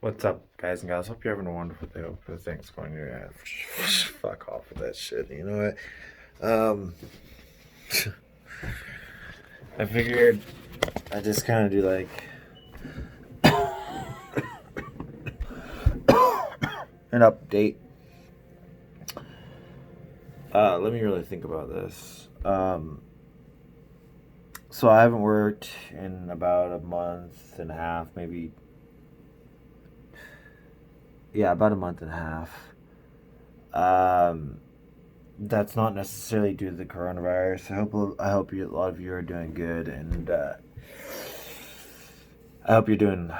What's up, guys and gals? Hope you're having a wonderful day. Hope everything's going your ass. Fuck off with that shit. You know what? I figured I just kind of do like an update. Let me really think about this. So I haven't worked in about a month and a half, maybe. Yeah, about a month and a half. Um, that's not necessarily due to the coronavirus. I hope a lot of you are doing good, and I hope you're doing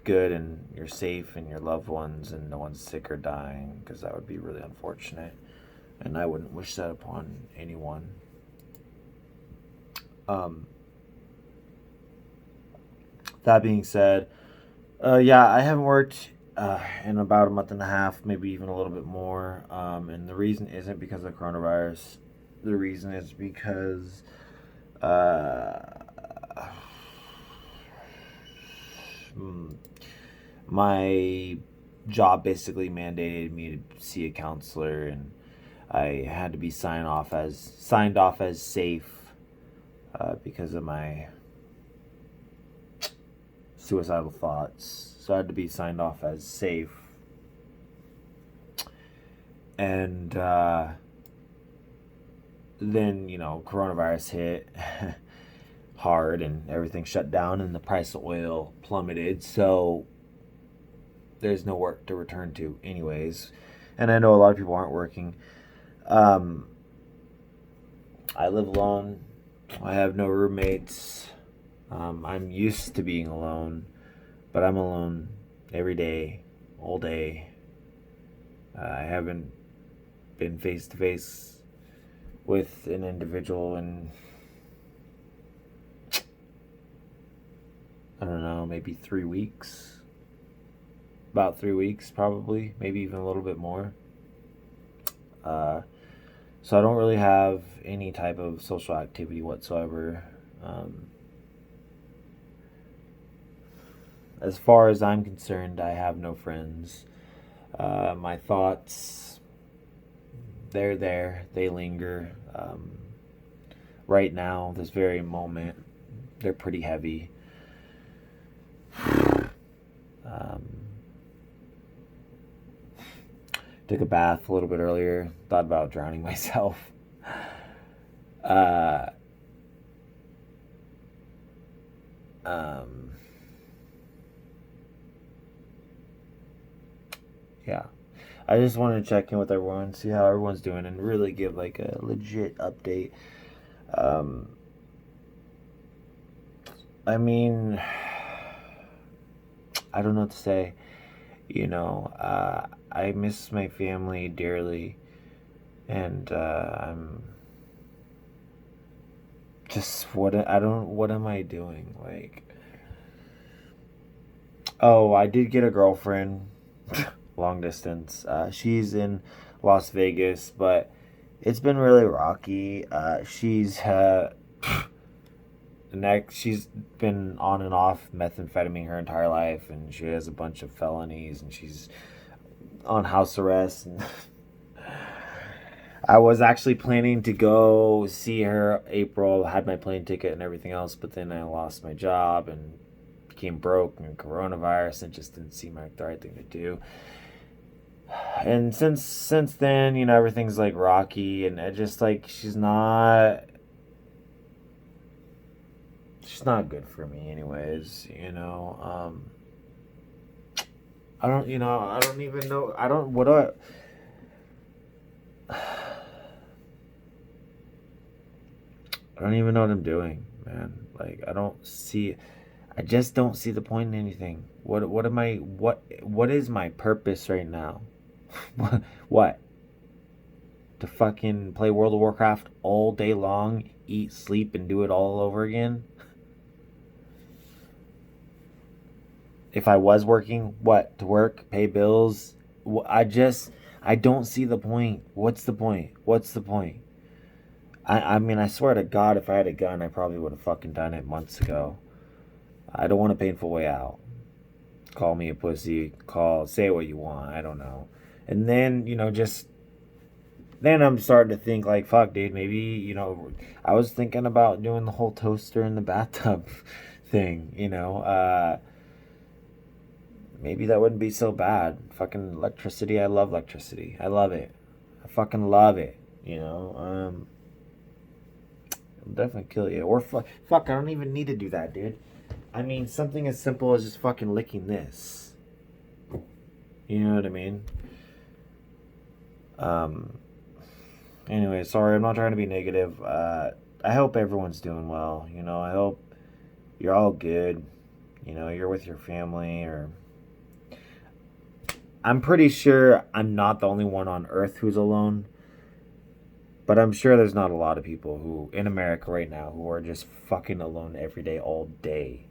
good and you're safe and your loved ones and no one's sick or dying, because that would be really unfortunate, and I wouldn't wish that upon anyone. Um, that being said, yeah, I haven't worked in about a month and a half, maybe even a little bit more. And the reason isn't because of coronavirus. The reason is because uh, my job basically mandated me to see a counselor, and I had to be signed off as safe because of my suicidal thoughts. So I had to be signed off as safe, and then coronavirus hit hard, and everything shut down, and the price of oil plummeted. So there's no work to return to, anyways. And I know a lot of people aren't working. Um, I live alone. I have no roommates. I'm used to being alone, but I'm alone every day, all day. I haven't been face to face with an individual in, I don't know, maybe 3 weeks. About 3 weeks, probably, maybe even a little bit more. Uh, so I don't really have any type of social activity whatsoever. Um, as far as I'm concerned, I have no friends. My thoughts, they're there, they linger. Right now, this very moment, they're pretty heavy. Um, took a bath a little bit earlier, thought about drowning myself. Uh, um, yeah. I just wanted to check in with everyone, see how everyone's doing, and really give like a legit update. Um, I mean, I don't know what to say. I miss my family dearly, and I'm just what am I doing? Like, oh, I did get a girlfriend, long distance. She's in Las Vegas, but it's been really rocky. She's been on and off methamphetamine her entire life, and she has a bunch of felonies, and she's on house arrest. And I was actually planning to go see her April, had my plane ticket and everything else, but then I lost my job and became broke, and coronavirus, and just didn't seem like the right thing to do. And since then, everything's like rocky, and it just like she's not good for me, anyways. I don't even know. I don't. What do I? I don't even know what I'm doing, man. Like, I just don't see the point in anything. What is my purpose right now? What? To fucking play World of Warcraft all day long, eat, sleep, and do it all over again? If I was working, what? To work, pay bills? I don't see the point. What's the point? What's the point? I mean, I swear to God, if I had a gun, I probably would have fucking done it months ago. I don't want a painful way out. Call me a pussy. Say what you want. I don't know. And then, then I'm starting to think like, fuck, dude, maybe, I was thinking about doing the whole toaster in the bathtub thing, maybe that wouldn't be so bad. Fucking electricity. I love electricity. I love it. I fucking love it, It'll definitely kill you. Or fuck, I don't even need to do that, dude. I mean, something as simple as just fucking licking this. You know what I mean? Um, Anyway, sorry, I'm not trying to be negative. I hope everyone's doing well. I hope you're all good. You're with your family, or I'm pretty sure I'm not the only one on earth who's alone, but I'm sure there's not a lot of people who in America right now who are just fucking alone every day, all day.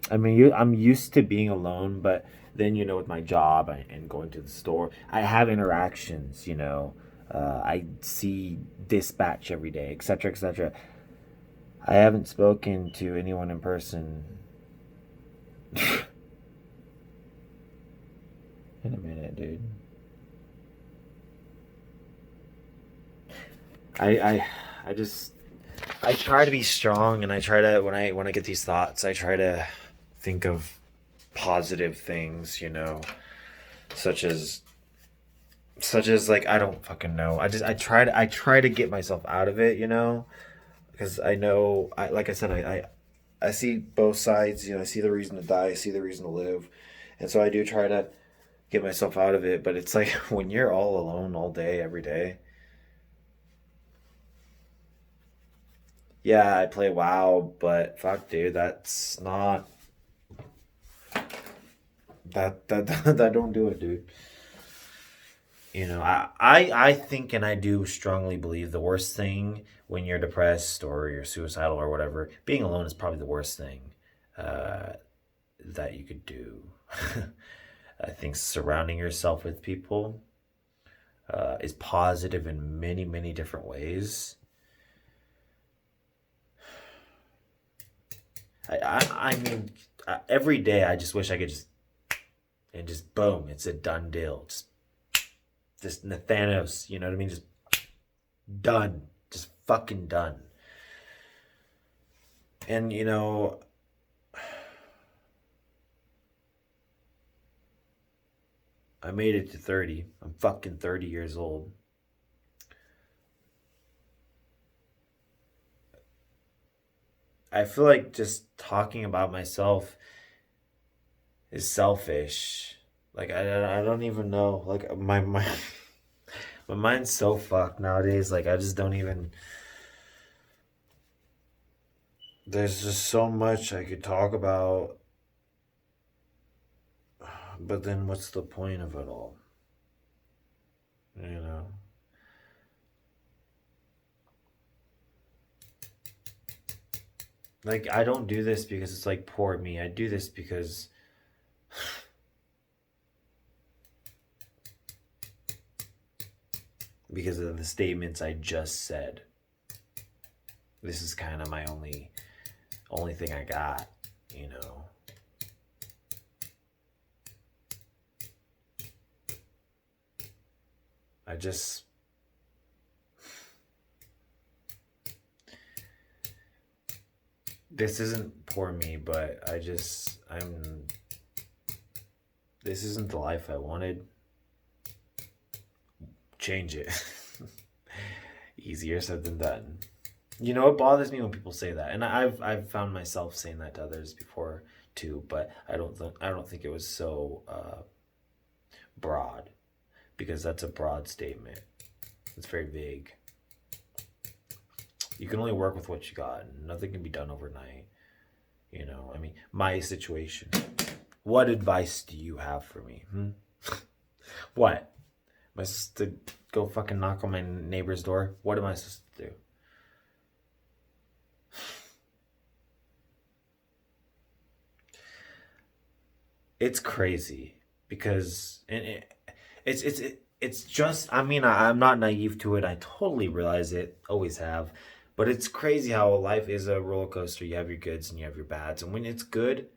I mean, I'm used to being alone, but then with my job and going to the store, I have interactions. I see dispatch every day, etc., etc. I haven't spoken to anyone in person in a minute, dude. I I just I try to be strong, and I try to when I get these thoughts, I try to think of positive things, such as like I don't fucking know. I try to get myself out of it, because I know like I said I see both sides, I see the reason to die, I see the reason to live. And so I do try to get myself out of it, but it's like when you're all alone all day every day. Yeah, I play WoW, but fuck dude, that's not that don't do it, dude. I think, and I do strongly believe, the worst thing when you're depressed or you're suicidal or whatever, being alone is probably the worst thing uh, that you could do. I think surrounding yourself with people is positive in many, many different ways. I mean, every day I just wish I could just boom, it's a done deal. Just Nathanos, you know what I mean? Just done. Just fucking done. And I made it to 30. I'm fucking 30 years old. I feel like just talking about myself is selfish. Like I don't even know. Like my mind's so fucked nowadays. Like I just don't even. There's just so much I could talk about, but then what's the point of it all? You know. Like I don't do this because it's like poor me. I do this because of the statements I just said. This is kind of my only thing I got, you know. I just this isn't poor me, but I'm this isn't the life I wanted. Change it. Easier said than done. It bothers me when people say that, and I've found myself saying that to others before too. But I don't think it was so broad, because that's a broad statement. It's very vague. You can only work with what you got, and nothing can be done overnight. I mean, my situation. What advice do you have for me? What? Am I supposed to go fucking knock on my neighbor's door? What am I supposed to do? It's crazy because it's just. I mean, I'm not naive to it. I totally realize it. Always have. But it's crazy how life is a roller coaster. You have your goods and you have your bads, and when it's good,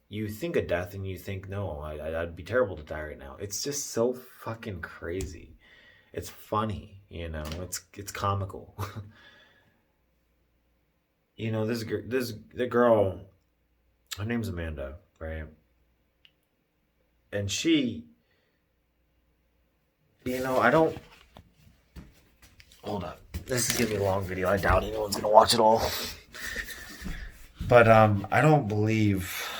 you think of death and you think, no, I'd be terrible to die right now. It's just so fucking crazy. It's funny, it's comical. The girl, her name's Amanda, right? And she, I don't, hold up. This is gonna be a long video. I doubt anyone's gonna watch it all. But I don't believe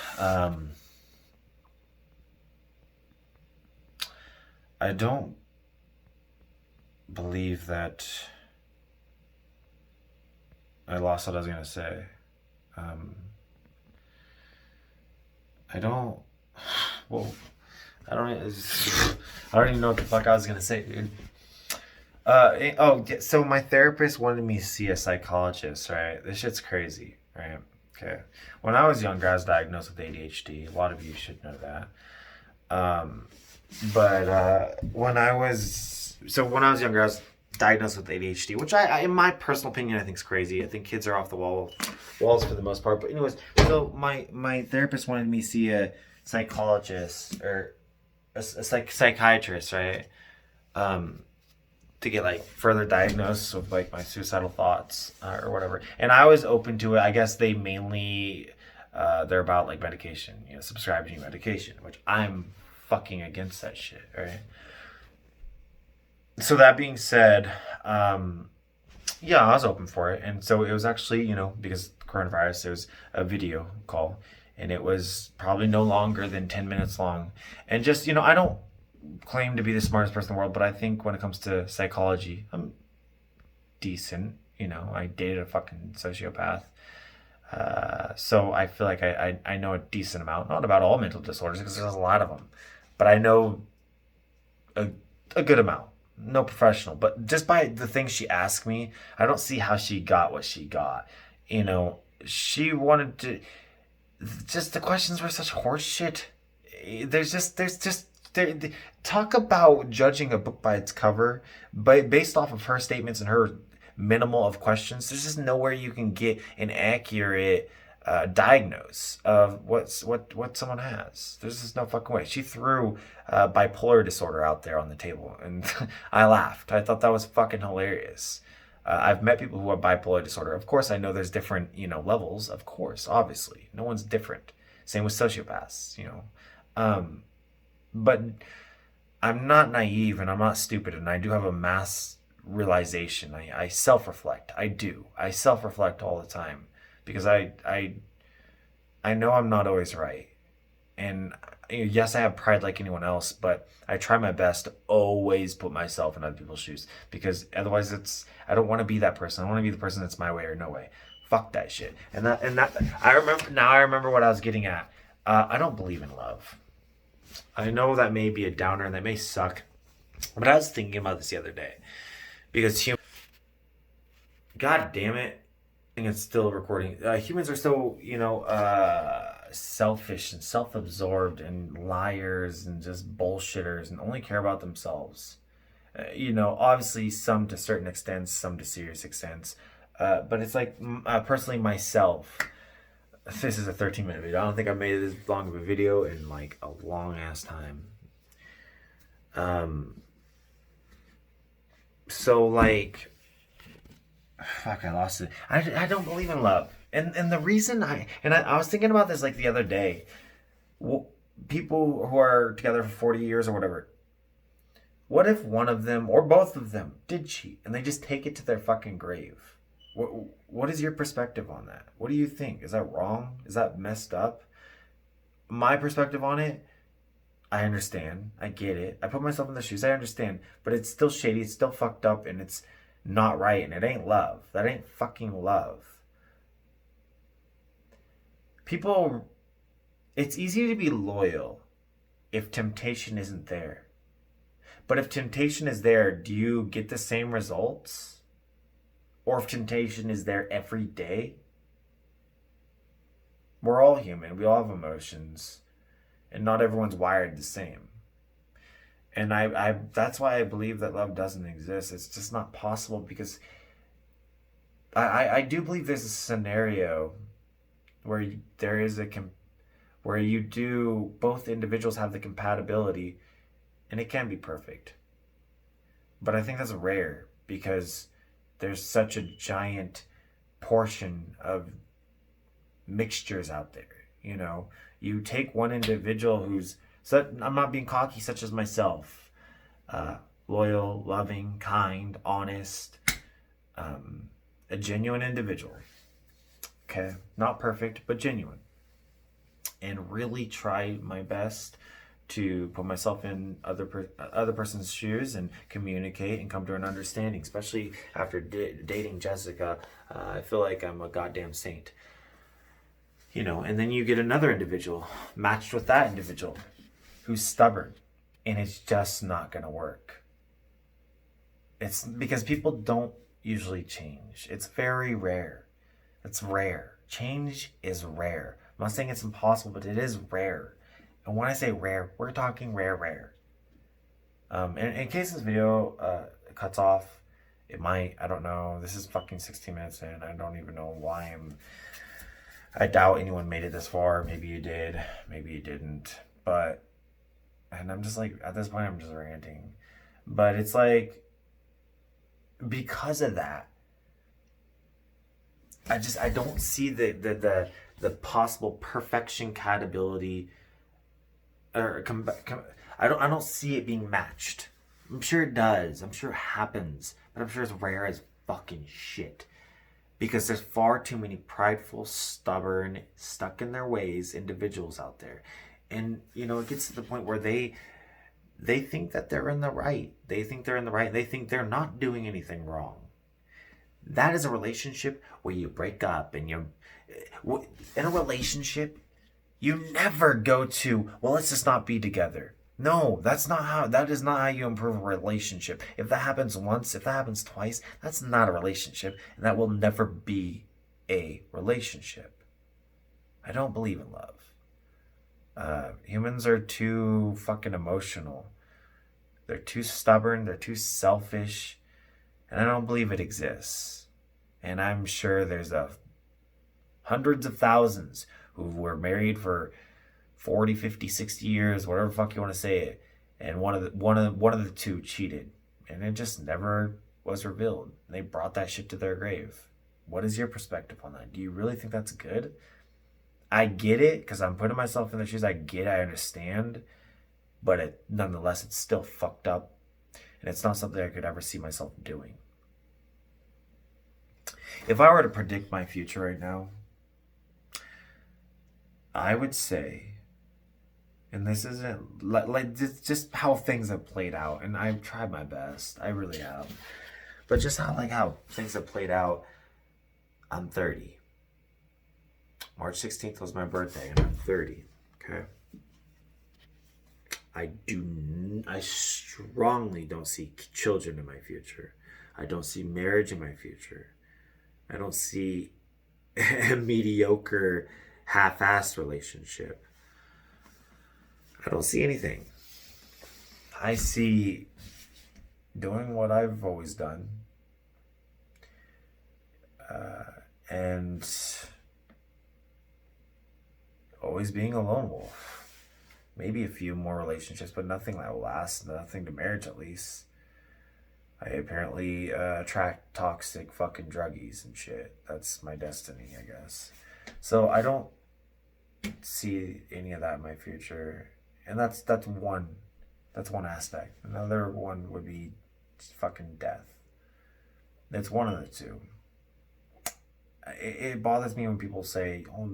I don't believe that I lost what I was gonna say. Um, I don't. Well, I don't. I don't even know what the fuck I was gonna say, dude. So my therapist wanted me to see a psychologist, right? This shit's crazy, right? Okay. When I was younger, I was diagnosed with ADHD. A lot of you should know that. Um, but when I was younger, I was diagnosed with ADHD, which in my personal opinion, I think is crazy. I think kids are off the walls for the most part. But anyways, so my therapist wanted me to see a psychologist or a psychiatrist, right? To get like further diagnosed with like my suicidal thoughts or whatever. And I was open to it. I guess they mainly they're about like medication, subscribing medication, which I'm fucking against that shit, right? So that being said, yeah, I was open for it, and so it was actually, because coronavirus, it was a video call, and it was probably no longer than 10 minutes long, and just I don't claim to be the smartest person in the world, but I think when it comes to psychology, I'm decent. I dated a fucking sociopath. So I feel like I know a decent amount, not about all mental disorders because there's a lot of them, but I know a, a good amount. No professional, but just by the things she asked me, I don't see how she got what she got. She wanted to. Just the questions were such horse shit. There, talk about judging a book by its cover, but based off of her statements and her minimal of questions, there's just nowhere you can get an accurate diagnose of what someone has. There's just no fucking way. She threw bipolar disorder out there on the table, and I laughed. I thought that was fucking hilarious. I've met people who have bipolar disorder. Of course, I know there's different levels. Of course, obviously, no one's different. Same with sociopaths. But I'm not naive and I'm not stupid, and I do have a mass realization. I self-reflect. I do. I self-reflect all the time because I know I'm not always right. And yes, I have pride like anyone else, but I try my best to always put myself in other people's shoes because otherwise I don't want to be that person. I want to be the person that's my way or no way. Fuck that shit. And that I remember what I was getting at. I don't believe in love. I know that may be a downer and that may suck, but I was thinking about this the other day because God damn it, I think it's still recording. Humans are so selfish and self-absorbed and liars and just bullshitters and only care about themselves. Obviously some to certain extents, some to serious extents, but it's like personally myself. This is a 13-minute video. I don't think I've made this long of a video in like a long ass time. So like, fuck, I lost it. I don't believe in love, and the reason I was thinking about this like the other day. Well, people who are together for 40 years or whatever. What if one of them or both of them did cheat and they just take it to their fucking grave? What is your perspective on that? What do you think? Is that wrong? Is that messed up? My perspective on it, I understand. I get it. I put myself in the shoes. I understand. But it's still shady. It's still fucked up. And it's not right. And it ain't love. That ain't fucking love. People, it's easy to be loyal if temptation isn't there. But if temptation is there, do you get the same results? Or if temptation is there every day? We're all human. We all have emotions. And not everyone's wired the same. And I that's why I believe that love doesn't exist. It's just not possible because I do believe there's a scenario where there is where you do, both individuals have the compatibility, and it can be perfect. But I think that's rare because there's such a giant portion of mixtures out there. You know, you take one individual who's, so I'm not being cocky, such as myself, loyal, loving, kind, honest, a genuine individual. Okay, not perfect, but genuine, and really try my best to put myself in other person's shoes and communicate and come to an understanding. Especially after dating Jessica, I feel like I'm a goddamn saint. You know, and then you get another individual matched with that individual who's stubborn, and it's just not gonna work. It's because people don't usually change. It's very rare. It's rare. Change is rare. I'm not saying it's impossible, but it is rare. And when I say rare, we're talking rare. In case this video cuts off, it might. I don't know. This is fucking 16 minutes in. I don't even know why I doubt anyone made it this far. Maybe you did. Maybe you didn't. And I'm just like, at this point, I'm just ranting. But it's like, because of that, I don't see the possible perfection compatibility, or I don't see it being matched. I'm sure it does. I'm sure it happens, but I'm sure it's rare as fucking shit. Because there's far too many prideful, stubborn, stuck in their ways individuals out there. And, you know, it gets to the point where they think that they're in the right. They think they're in the right. They think they're not doing anything wrong. That is a relationship where you break up and in a relationship, you never go to, well, let's just not be together. No, that is not how you improve a relationship. If that happens once, if that happens twice, that's not a relationship, and that will never be a relationship. I don't believe in love. Humans are too fucking emotional. They're too stubborn, they're too selfish, and I don't believe it exists. And I'm sure there's hundreds of thousands who were married for 40, 50, 60 years, whatever the fuck you want to say it, and one of the two cheated, and it just never was revealed. They brought that shit to their grave. What is your perspective on that? Do you really think that's good? I get it, because I'm putting myself in their shoes. I get it, I understand, but nonetheless, it's still fucked up, and it's not something I could ever see myself doing. If I were to predict my future right now, I would say, and this isn't like just how things have played out, and I've tried my best, I really have, but just how things have played out. I'm 30. March 16th was my birthday, and I'm 30. Okay. I strongly don't see children in my future. I don't see marriage in my future. I don't see a mediocre, half-assed relationship. I don't see anything. I see doing what I've always done, and always being a lone wolf. Maybe a few more relationships, but nothing that will last. Nothing to marriage, at least. I apparently attract toxic fucking druggies and shit. That's my destiny, I guess. So I don't see any of that in my future, and that's one aspect. Another one would be fucking death. It's one of the two. It bothers me when people say, "Oh,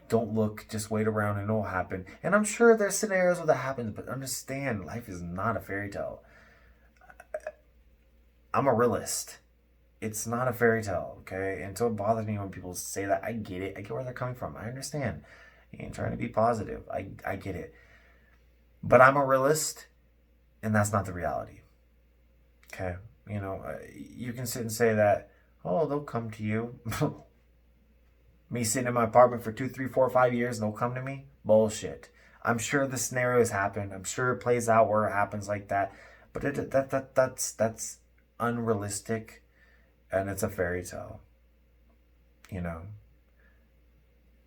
don't look, just wait around and it'll happen." And I'm sure there's scenarios where that happens, but understand, life is not a fairy tale. I'm a realist. It's not a fairy tale, okay? And so it bothers me when people say that. I get it. I get where they're coming from. I understand. You ain't trying to be positive. I get it. But I'm a realist, and that's not the reality. Okay? You know, you can sit and say that, oh, they'll come to you. Me sitting in my apartment for 2, 3, 4, 5 years and they'll come to me? Bullshit. I'm sure the scenarios happen. I'm sure it plays out where it happens like that. But that's unrealistic, and it's a fairy tale. You know?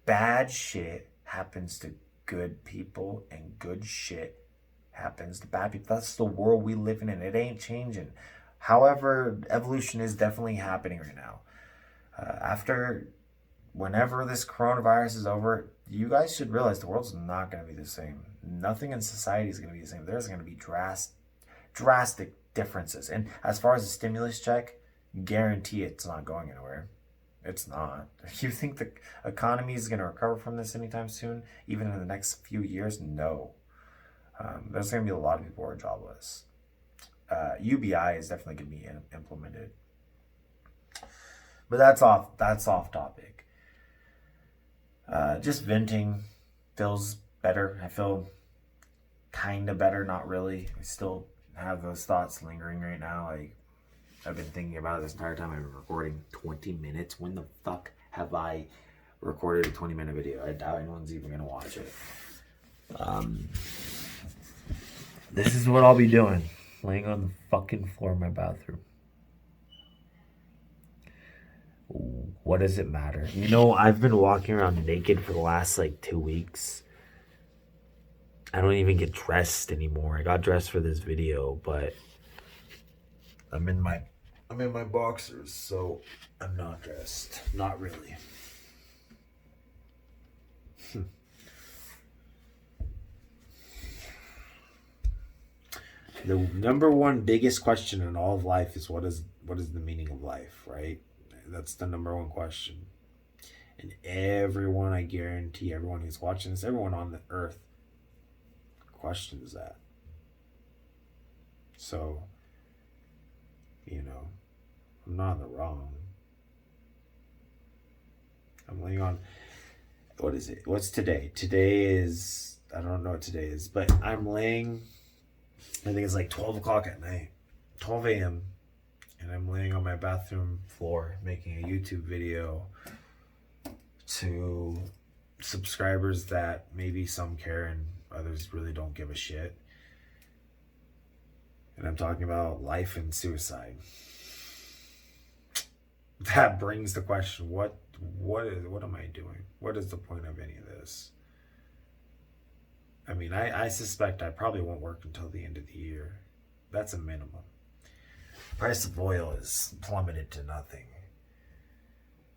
Bad shit happens to good people and good shit happens to bad people. That's the world we live in, and it ain't changing. However, evolution is definitely happening right now. After whenever this coronavirus is over, you guys should realize the world's not going to be the same. Nothing in society is going to be the same. There's going to be drastic differences. And as far as the stimulus check, guarantee it's not going anywhere. It's not. You think the economy is going to recover from this anytime soon, even in the next few years? No. There's going to be a lot of people who are jobless. UBI is definitely going to be implemented. But that's off topic. Just venting feels better. I feel kind of better, not really. I still have those thoughts lingering right now. I've been thinking about it this entire time. I've been recording 20 minutes. When the fuck have I recorded a 20-minute video? I doubt anyone's even gonna watch it. This is what I'll be doing. Laying on the fucking floor of my bathroom. What does it matter? You know, I've been walking around naked for the last 2 weeks. I don't even get dressed anymore. I got dressed for this video, but I'm in my boxers, so I'm not dressed. Not really. The number one biggest question in all of life is what is the meaning of life, right? That's the number one question. And everyone, I guarantee, everyone who's watching this, everyone on the earth questions that. So, I'm not in the wrong. I'm laying on, what is it? What's today? Today is, I don't know what today is, but I'm laying, I think it's 12 o'clock at night, 12 a.m. And I'm laying on my bathroom floor making a YouTube video to subscribers that maybe some care and others really don't give a shit. And I'm talking about life and suicide. That brings the question, what am I doing? What is the point of any of this? I mean, I suspect I probably won't work until the end of the year. That's a minimum. Price of oil is plummeted to nothing.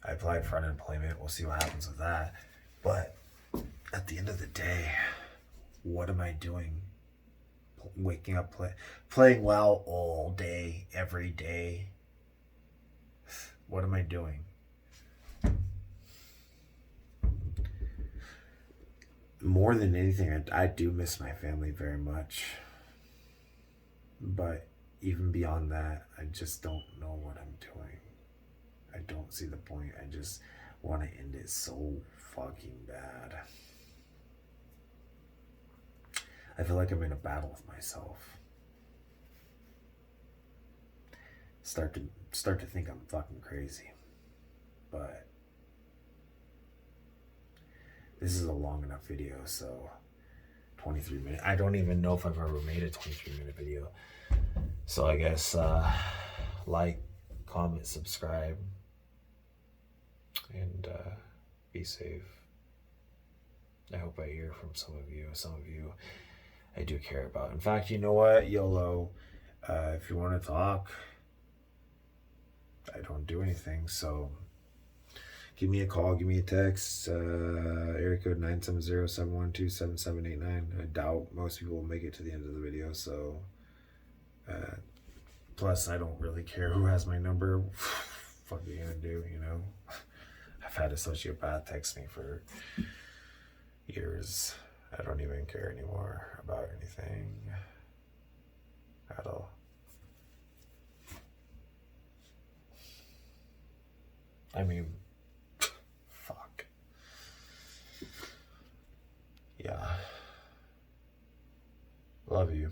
I applied for unemployment. We'll see what happens with that. But at the end of the day, what am I doing? Waking up, playing WoW all day, every day. What am I doing? More than anything, I do miss my family very much. But even beyond that, I just don't know what I'm doing. I don't see the point. I just want to end it so fucking bad. I feel like I'm in a battle with myself. Start to think I'm fucking crazy. But this is a long enough video, so 23 minutes. I don't even know if I've ever made a 23-minute video. So I guess like, comment, subscribe, and be safe. I hope I hear from some of you. Some of you I do care about. In fact, you know what? YOLO. If you want to talk, I don't do anything. So give me a call. Give me a text. Area code 970-712-7789. I doubt most people will make it to the end of the video. So plus, I don't really care who has my number. What are you gonna do, I've had a sociopath text me for years. I don't even care anymore about anything at all. I mean, fuck. Yeah. Love you.